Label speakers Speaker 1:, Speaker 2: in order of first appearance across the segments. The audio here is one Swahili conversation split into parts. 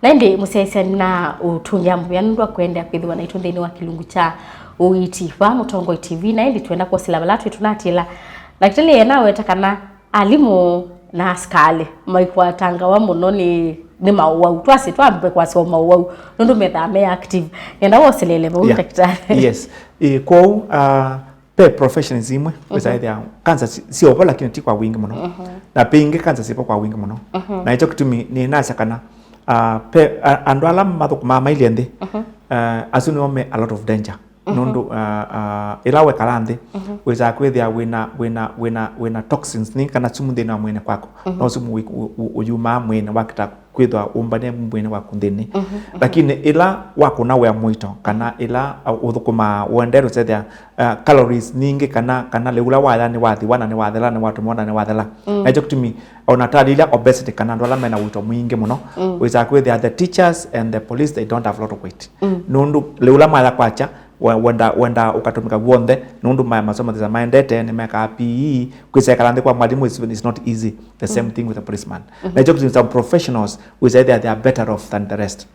Speaker 1: Naende musese na utunja mbuyanu kwenda kwithwa na itundeni wa kilungu cha Uiiti wa Mutongo TV naende twenda kwa silaba latu tunatila lakini yena wetakana alimu na askale maikwa tanga wa muno ni Uwau twase twambe kwa soma Uwau nundu methame active yenda woselele bo daktari
Speaker 2: yes ko pe professionalism wezaidi kanza sio bola kinti kwa wingi muno na pinge kanza sipo kwa wingi muno na hicho kitumi ni nasa kana pe andwala mathuku mama iliende asuni ome a lot of danger nundu ilawe kalande weza kwethia wina toxins ni kana sumu thina wa mwene kwako no sumu uyuma mwene wakita kwithwa umbane mwene waku thini lakini ila wako na we mwito kana ila uthukuma wendero sethia calories ningi kana leula wala ni wathi wana ni wathela ni watu mona ni wathela na hicho kitumi ona talila obesity kana ndwala mena wito mwingi muno weza kwethia the teachers and the police they don't have a lot of weight nundu leula mala kwacha wenda ukatumika wonde nundu masomo za maendete ni meka PE kwisekalande kwa mwalimu is not easy the same thing with a policeman na hicho kitumi some professionals we say that they are better off than the rest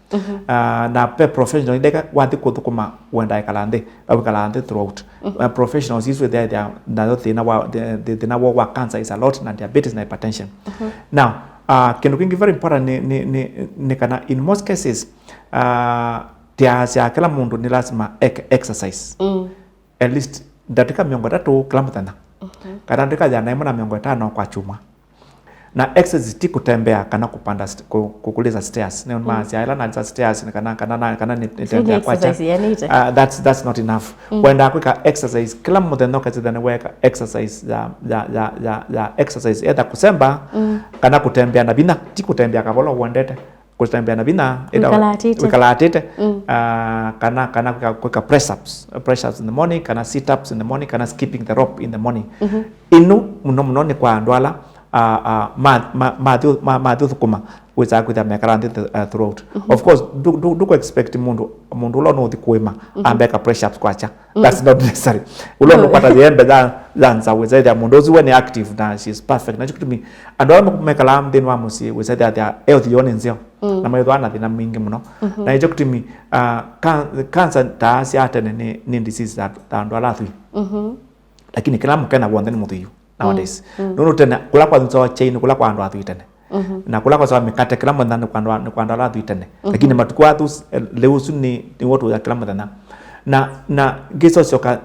Speaker 2: na pe professional ndeka wanti kuthukuma wenda kalande throughout professionals is they are the wa cancer is a lot na diabetes na hypertension now kindu kingi very important ni kana in most cases tia kila mundu ni lazima exercise at least dakika 3 kila mthenya kana ndika jana imo na 5 kwa chuma na exercise ti kutembea kana kupanda kukuliza stairs ne mazi ila na stairs kana ni tembea kwa cha that's not enough wenda kwika exercise kila mthenya kazi than weka exercise ya exercise either kusemba kana kutembea na bina ti kutembea kabolo wendete kutembea na bina wikalatite kana kweka press ups in the morning kana sit ups in the morning kana skipping the rope in the morning inu muno ni kwa ndwala madhu thukuma weza kwitha mekarande throughout of course do expect mundu lo no thikwima ambeka press ups kwacha that's not necessary ulo no kwata yembe zanza weza ida mundu ziwe ni active na she is perfect na chukutumi andwala mekala mdeni wa musi weza ida their health yonenzio na maitho ana thina mingi muno na hicho kitumi cancer ta cia tene ni disease that andwala thui lakini kila mukena wonde ni muthiyu nowadays nunu tena kula kwa nzo chain kula kwa andwa thui tene na kula kwa sababu mikate kila mwana kwa andwa thui tene lakini matuku atu leusu ni watu ya kila mwana na giso soka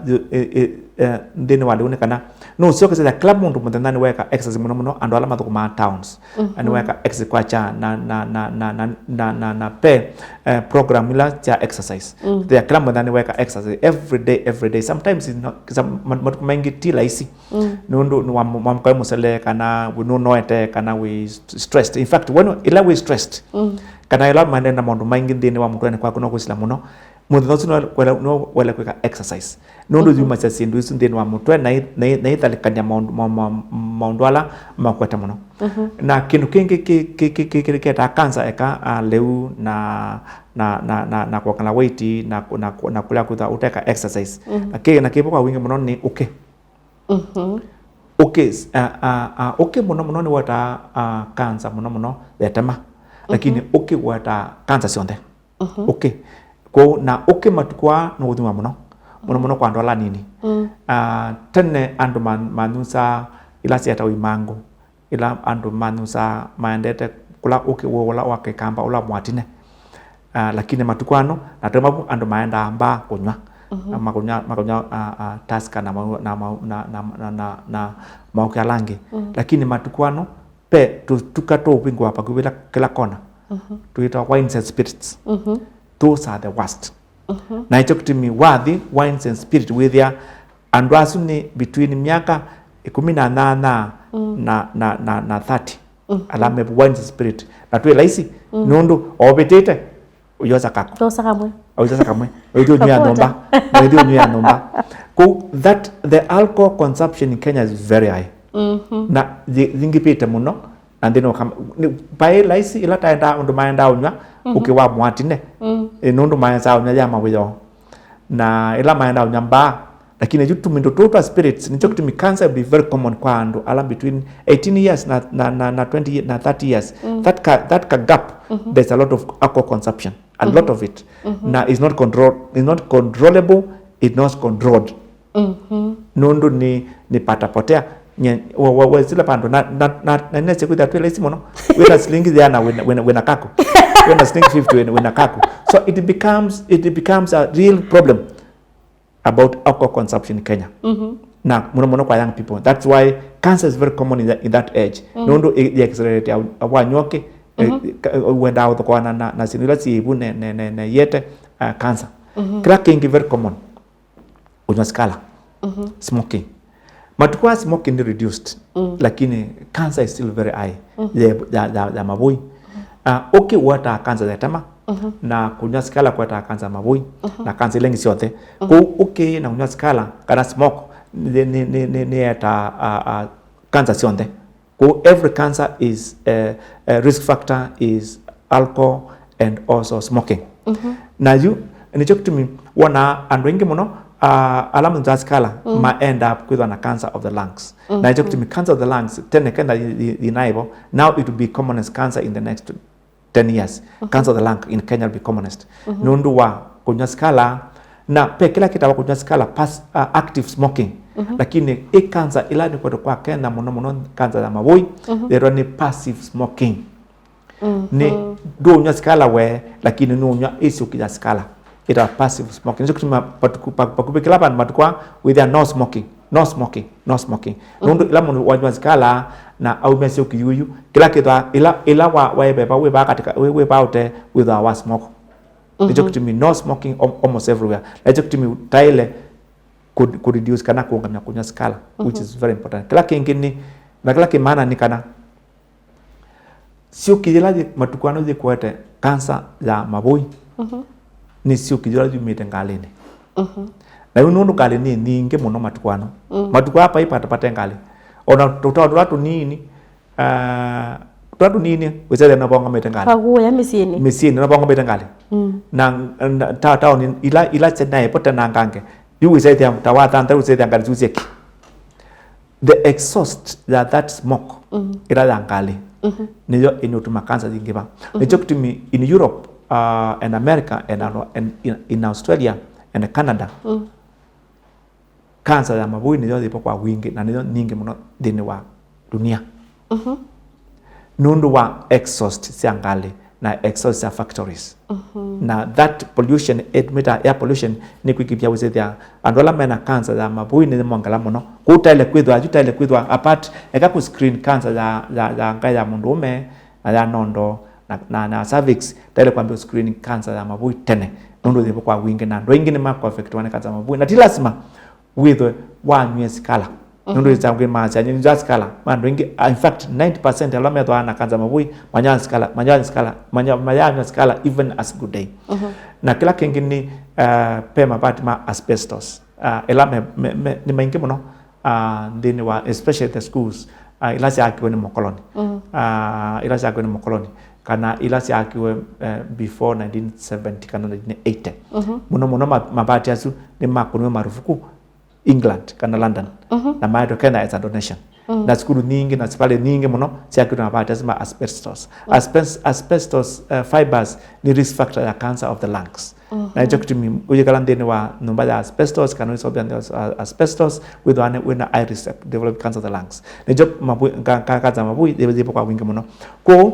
Speaker 2: ndeni wale kana no sio kisa kila mundu mutendani weka exercise muno andwala mathuku ma towns and weka exercise kwa cha na pe program ila cha exercise they kila mutendani weka exercise every day sometimes is not matuku mengi tila isi nundu mwamkai musele kana we no ete kana we stressed in fact when ila we stressed kana ila manenda mundu maingi ndeni wa mutene kwa kuno kusila muno mundu no wala kweka exercise nundu juma cha sindu ndeni wa mutwe na italikanya maundwala makweta muno na kindu kingi ta cancer eka leu na kwa kana weight na kula kutha uteka exercise na kipo kwa wingi muno ni okay muno ni wata cancer muno detema lakini wata cancer sionde okay ko na matukwa no uduma muno kwa ndwala nini tene andu manusa ila siata wimango ila andu manusa maendete kula wola wake kamba ula mwatine lakini matukwano na temabu andu maenda amba kunywa makunya taska na maukia langi lakini matukwano pe tukato upingo hapa kwa kila kona tuita wines and spirits those are the worst na hicho kitimi wathi wines and spirit with ya andwasu ni between miaka 18 na 30 alame wines and spirit na tu laisi nundu obetete uyoza kako uyoza kamwe uyoza nyumba ko that the alcohol consumption in Kenya is very high na zingipita muno and then by laisi ila taenda ndo maenda unywa ukiwa mwatine nundu maenda unywa ya mawiyo na ila maenda unywa mba lakini ju tumindo total spirits ni chokutumi cancer be very common kwa andu ala between 18 years na 20 na 30 years. That gap there's a lot of alcohol consumption, a lot of it. Na is not controllable, it's not controlled. Nundu ni patapotea wa zile pando na nese kuda tu ile simono wena slingi yana wena kako wena slingi 50 wena kako. So it becomes a real problem about alcohol consumption in Kenya. Na muno kwa young people. That's why cancer is very common in that age. Nundu the accelerate awanyoke wenda out kwa na sinula sibu ne yete cancer. Cracking is very common. Unywa skala. Smoking. Matukwa smoking ni reduced, lakini cancer is still very high. Ya mabui. Okay, wata cancer ya tama. Na kunywa skala kwa ta cancer mabui. Na cancer lengi siote. Okay, na kunywa skala kana smoke ni eta cancer sionte. Every cancer is risk factor is alcohol and also smoking. Na ni chokutumi wana andwengi muno alamu za skala ma end up with a cancer of the lungs. Na chokutumi cancer of the lungs tene kenda inaibo, now it will be commonest cancer in the next 10 years. Cancer of the lung in Kenya will be commonest. Nundu wa kunywa skala na pe kila kita wa kunywa skala active smoking. Lakini cancer ila ni kwa kenda muno cancer ya mabui they ni passive smoking. Ni do unywa skala we lakini no unywa isi ukija skala. It are passive smoking. Ndio kutuma pakupekela pan matukwa with no smoking. Nundu ila munu wanywa skala na au mesi ukiyuyu kila kitu ila wa beba we ba katika we ba ute with our smoke. Ndio kutumi no smoking almost everywhere. Ndio kutumi taile could reduce kana kuangamia kunywa skala, which is very important. Kila kingine na kila kimana ni kana sio kijelaji matukwano je kuete cancer ya mabui. Ni sio kijelaji mitengalini. Na unundu kali ni ninge muno matukwano. Matukwa hapa ipata ngali. Ona tutatu nini wezele na bonga mitengali.
Speaker 1: Pagu ya misini
Speaker 2: na bonga mitengali. Na town ila chena ipote na ngange. You say them tawata and you say them garizuzeki. The exhaust that smoke ila yangali. Niyo inutuma cancer zingiba. Niyo kutumi in Europe and America and in Australia and Canada. Cancer ya mabui niyo zipo kwa wingi na niyo nyingi mno dini wa dunia. Nundu wa exhaust siangali na exhaust ya factories. Na that pollution, air pollution ni kuikipia wizethia andola mena cancer ya mabui ni mwangala muno kutaile kwithwa apart eka ku screen cancer ya ngai ya mundume na ya nondo na cervix taile kwambia screening cancer ya mabui tene nundu zipo kwa wingi na ndo ingine ma affect wane cancer ya mabui na tilasima with wanywe skala nundu izangu macha nyi za skala mando ingi in fact 90% ya lame na cancer mabui manya skala even as good day. Na kila kingine pema pati ma asbestos elame ni maingi muno dini wa especially the schools ilasi akiwe ni mokoloni kana ilasi akiwe before 1970 kana 1980 muno mabati yasu ni makunwe marufuku England kana London na maito Kenya as a donation. Na skulu nyingi na sipale nyingi muno siakitu na bata zima asbestos fibers ni risk factor ya cancer of the lungs. Na hicho kitu ujikala ndeni wa numba ya asbestos kana isobia asbestos with a high risk develop cancer of the lungs. Na hicho mabu kaka mabui zipo kwa wingi muno. Ko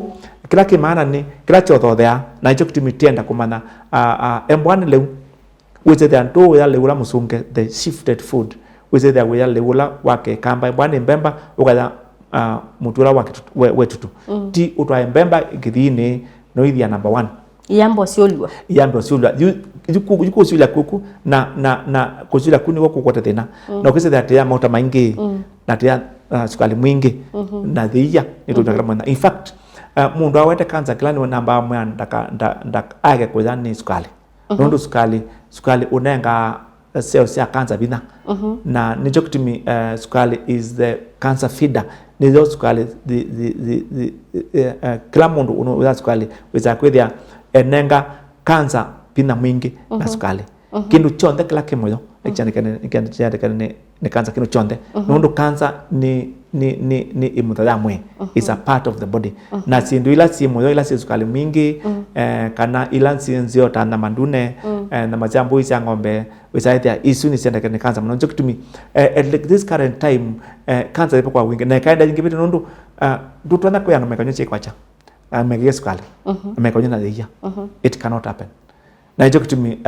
Speaker 2: kila kimana ni kila choto there na hicho kitu mitienda kumana embwani leu which they anto ya leula musunge the shifted food which they are leula wake kamba bwana mbemba ukaya mutura wake wetutu ti utwa mbemba githini no ithia number 1
Speaker 1: yambo siolwa yuko siolwa kuku na kusiolwa kuni wako kwa tena na ukise that ya mota maingi na tia sukali mwingi na thia nitutaka mwana in fact mundu awete cancer klani wa namba mwa ndaka age kwa ni sukali nundu sukali unenga cells ya cancer bina na nicho kutumi sukali is the cancer feeder nizo sukali the kila mundu uno sukali weza kwethia enenga cancer bina mwingi na sukali kindu chonde kila kimoyo
Speaker 2: ikiandikana ni cancer kino chonde nundu cancer ni imutadamwe is a part of the body na sindu ila si moyo ila si sukali mingi kana ila si nzio tana mandune na majambo isa ngombe wisaithia isu ni senda kana cancer mno njokitumi at this current time cancer ipo kwa wingi na kaida nyingi bitu nundu dutwana kwa yana mekanyo chekwacha megeye sukali mekanyo na deya it cannot happen na njokitumi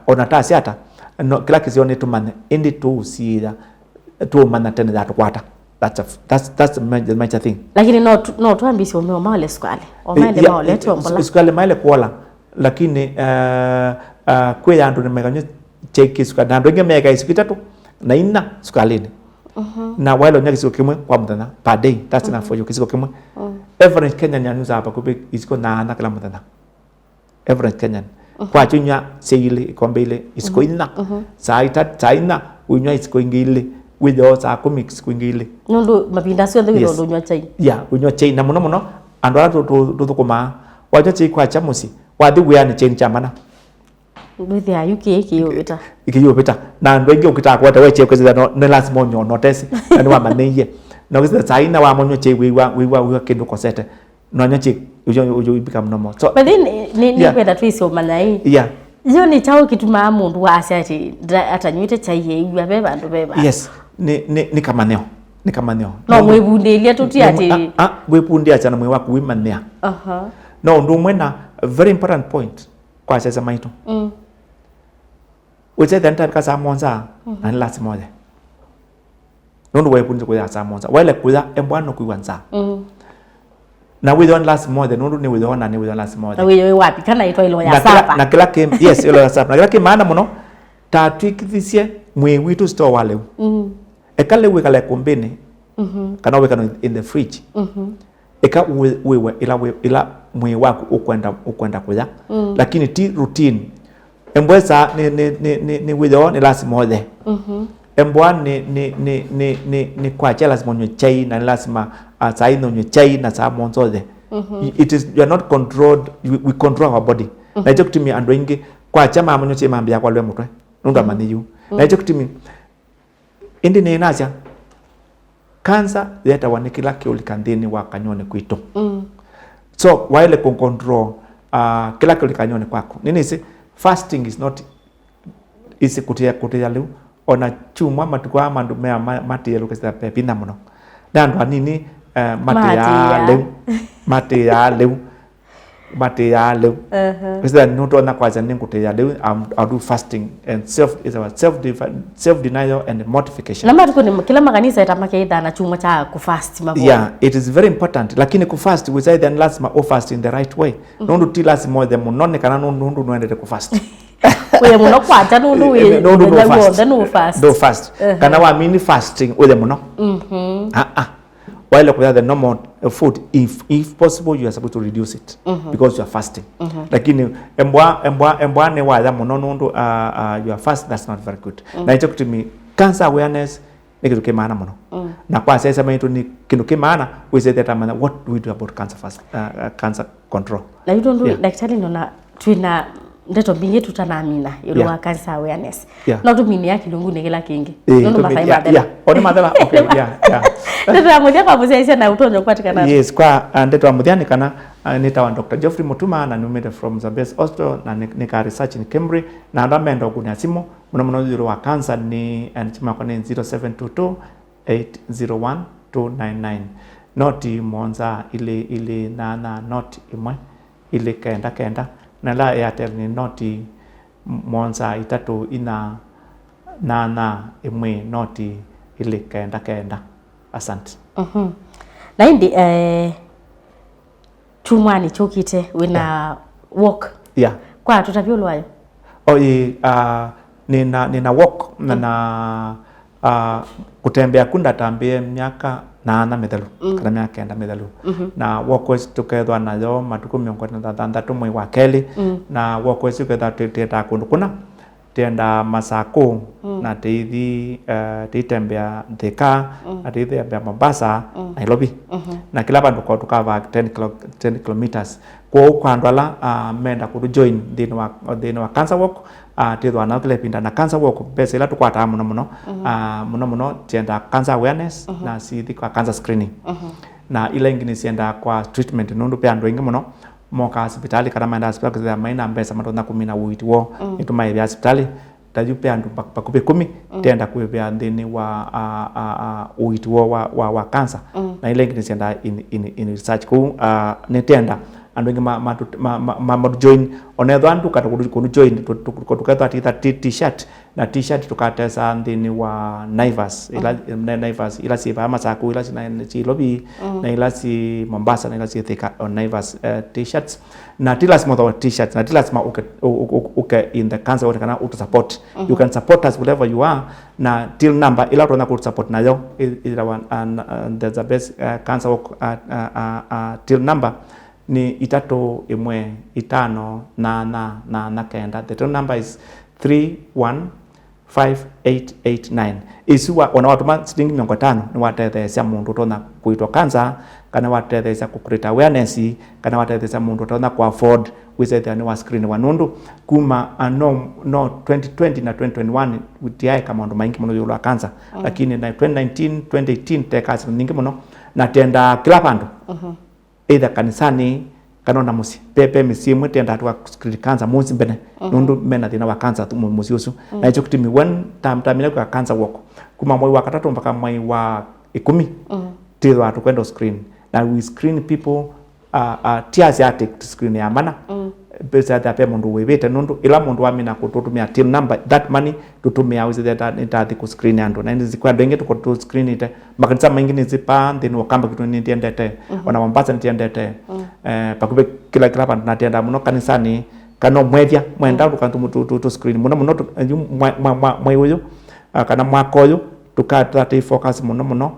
Speaker 2: onatasi hata no kila kizione tumane indi tu sida tu mana tena that kwata that's the major thing
Speaker 1: lakini no tuambisi umeoma wale sukali omaende maole tuombola
Speaker 2: sukali maile kuola lakini kwe yandu nimekanyo cheki sukali na ndoge mega isikitatu na ina sukalini na wale nyaki siko kimwe kwa mtana per day that's enough for you kisiko kimwe average Kenyan yanuza hapa kubi isiko na kila mtana average Kenyan kwa chunya seile ikombe ile isiko ina saina unywa isiko ingile with those are comics kwingile
Speaker 1: nundu mapinda sio ndio nundu unywa chai
Speaker 2: unywa chai na muno andu ara tukuma wacha chai kwa chamusi wathi wiani chai chamana
Speaker 1: bithi ayuki
Speaker 2: ikiyubita na andu ingi ukita kwata we chai kweza no last monyo notice and wa maneye no kweza saina wa monyo chai wiwa kindu kosete no nya chai ujo ibika mnomo so
Speaker 1: but then ni kwenda twisi omanai iyo ni chao kituma mundu wase ati atanyuite chai yeigwa be bandu beba
Speaker 2: yes ni kamaneo
Speaker 1: no mwebundelia tuti ati
Speaker 2: webundia chana mwe waku wimanea no ndo mwena a very important point kwa sasa maito weche danta kasa monza na last moja ndo webundi kwa sasa monza wale kuya embwano kuiwanza na with one last more ndo ni with one and with one last more
Speaker 1: na wewe wapi kana itwa ilo ya sapa
Speaker 2: na kila game yes ilo ya sapa na kila game maana muno tatwikithisie mwe witu store wale ekale we kale kombene kana we kana in the fridge eka wewe ila mwe wako ukwenda kuya lakini ti routine embweza ni with one last more embwa ni kwa chela simonyo chai na lazima saino nyo chai na saa monzoze it is you are not controlled we control our body na hicho kitimi ando ingi kwa chama amonyo chai mambia kwa lwe mutwe nunda maniyu na hicho kitimi indi ni inacha cancer yeta wanikila kiulikandini wa kanyone kwito so while con control kila kiulikanyone kwako nini si fasting is not isi kutia leo ona chuma matukwa mandu mea mati yelo kesa pepina muno dandu nini mati ya leu kesa nuto na kwa jani kutia leu I do fasting and self denial and mortification
Speaker 1: na matu ni kila makanisa yatamake ida na chuma cha kufast mabo
Speaker 2: it is very important lakini kufast we say then lazima o fast in the right way nundu ti lazima the munone kana nundu noende kufast
Speaker 1: we muno kwata nundu we no fast
Speaker 2: kana wa mini fasting with muno while with the normal food if possible you are supposed to reduce it because you are fasting lakini embwa ne wa muno nundu you are fast that's not very good na hicho kitu mi cancer awareness ni kitu kimana muno na kwa sasa mimi ni kitu kimana we say that what do we do about cancer control
Speaker 1: na you don't do daktari nona twina ndeto bingi tutanamina yolo wa cancer awareness na tumini ya kilungu ne kila kingi nono mafai madela
Speaker 2: oni madela okay
Speaker 1: ndeto amudia kwa muzia na utonyo kwatikana
Speaker 2: yes kwa ndeto amudia ni kana nita wa Dr. Geoffrey Mutuma na numete from Zambes Hospital na nika research in Cambridge na ndamendo kunya simu muno zero wa cancer ni anchima kwa 0722 801 299 noti monza ile nana noti imwe ile kenda na la Airtel ni noti monza itatu ina nana imwe noti ile kenda asante
Speaker 1: na indi chumani chokite wina walk kwa tutavyo lwayo
Speaker 2: nina walk na kutembea kunda tambie miaka na medalo kana miaka enda medalo na walk was tukethwa nayo matuko miongo na thandatu mwe wa keli na walk was tukethwa teta kundu kuna tenda masako na titembea Thika na titembea Mombasa Nairobi na kila bandu kwa tukava 10 kilometers kwa ukandwala menda ku join dino wa cancer walk tithwa na kile pinda na cancer walk pesa ila tukwata muno tienda cancer awareness na sithi kwa cancer screening na ila ingine sienda kwa treatment nundu pe andu ingi muno moka hospitali kana maenda hospitali kwa maina mbesa matona kumina Uiiti wo ituma ya hospitali taju pe andu pakupe 10 tienda kuipea ndini wa Uiiti wo wa cancer na ila ingine sienda in research ku ne tienda andu ingi ma join onetho andu kata ku join tukatha t-shirt na t-shirt tukatesa ndini wa Naivas ila siva masaku ila si lobby na ila si Mombasa na ila si Thika on Naivas t-shirts na tilas mo t-shirts na tilas ma okay in the cancer what kana auto support you can support us wherever you are na till number ila tuna ku support na yo ila one and there's a best cancer work till number ni 315 kenda. The number is 315889. Isiwa ona watu ma silingi 50 ni watethecia mundu tona kuitwa cancer kana watethecia ku create awareness kana watethecia mundu tona ku afford wise ni wa screen wa nundu kuma no 2020 na 2021 utiae kama ndo maingi muno yula cancer lakini na 2019 2018 tekasi nyingi muno na tenda kila pandu either kanisani kana na musi pepe misimu tenda tu screen cancer musi bene nundu mena thina wa cancer tu musi usu na hicho kitimi one time kwa cancer walk kuma mwezi wa 3 mpaka mwezi wa 10 tithwa tu kwenda screen na we screen people theasiatic to screen ya mana pesa ya mundu webete nundu ila mundu amina kututumia till number that money tutumia wizi that itathi ku screen andu na ndizi kwa ndenge to screen ite makanisa mengine zipa then wakamba kitu ni tiendete ona Mombasa tiendete pakube kila pandu na tienda muno kanisani kana mwenda tukantu to screen muno mweyo kana mwakoyo tukata focus muno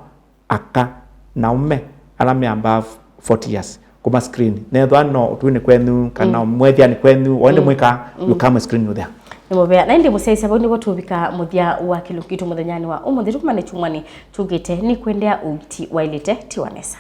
Speaker 2: aka naume alame above 40 years kuma screen netho no twine kwenu kana mwethia ni kwenu wende mwika you come screen with there
Speaker 1: nimobea na ndi musaisa bondi go tubika muthia wa kilukitu muthenyani wa umuthi tukumane chumwani tugite ni kwendea Uiiti wailite tiwanesa